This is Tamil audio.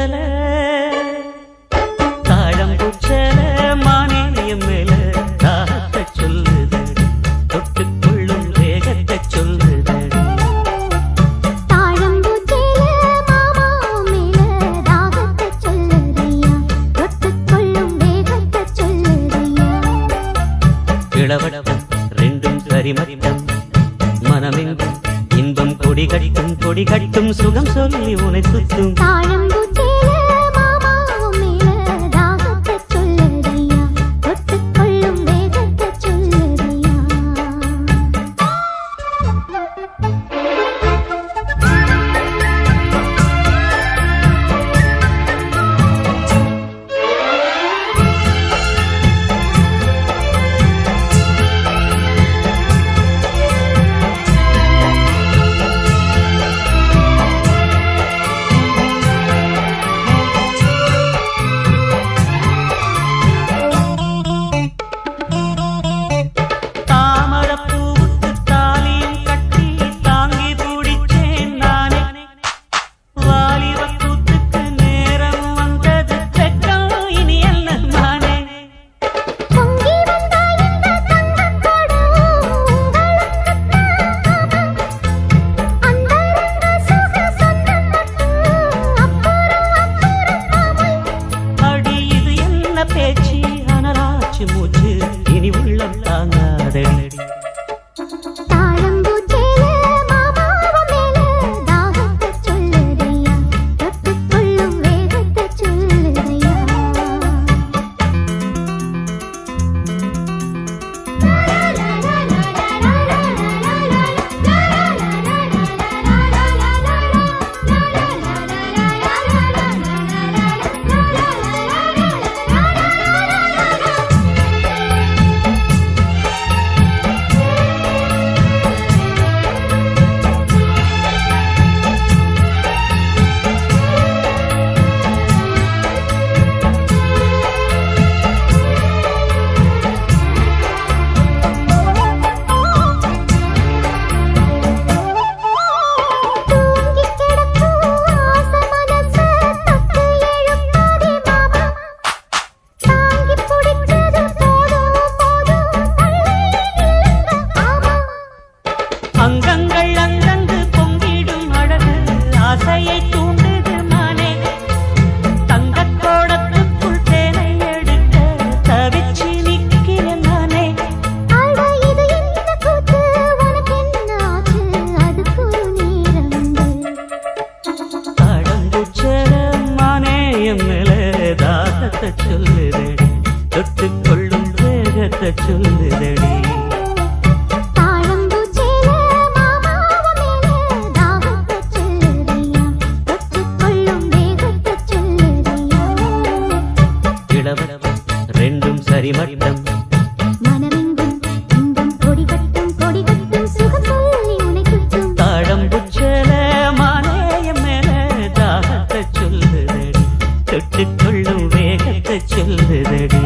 தாழம்பூச்சல தாழம்பூச்சல மானியம் மேல தாகத்தை சொல்லுதடி தொட்டுக்கொள்ளும் வேகத்தை சொல்லுதடி தாழம்பூச்சல மாமா மேல தாகத்தை சொல்லுதையா தொட்டுக்கொள்ளும் வேகத்தை சொல்லுதையா இளவட்டம் ரெண்டும் சரிமட்டம் மனமெங்கும் இன்பம் கொடி கட்டும் சுகம் சொல்லி உனை சுத்தும் தாழம்பூச்சல மாமா மேல தாகத்தை சொல்லுதையா தொட்டுக்கொள்ளும் வேகத்தை சொல்லுதையா பேச்சு அனராச்சு மூச்சு இனி உள்ளம் தாங்காதடி தாழம்பூச்சல மாமா மேல தாகத்தை சொல்லுதையா தொட்டுக்கொள்ளும் வேகத்தை சொல்லுதையா அங்கங்கள் அங்கங்கு பொங்கிடும் அழகு ஆசையை தூண்டுது மானே தங்கத்தோடத்துக்குள் தேனை எடுக்க தவிச்சு நிற்கிறேன் நானே அட இது என்ன கூத்து உனக்கு என்ன ஆச்சு அதுக்கு ஒரு நேரம் தாழம்பூச்சல மானேயம் மேல தாகத்தை சொல்லுதடி தொட்டுக்கொள்ளும் வேகத்தை சொல்லுதடி இளவட்டம் ரெண்டும் சரிமட்டம் மனமெங்கும் இன்பம் கொடி கட்டும் சுகம் சொல்லி உனை சுற்றும் தாழம்பூச்சல மானேயம் மேல தாகத்தை சொல்லுதடி தொட்டுக்கொள்ளும் வேகத்தை சொல்லுதடி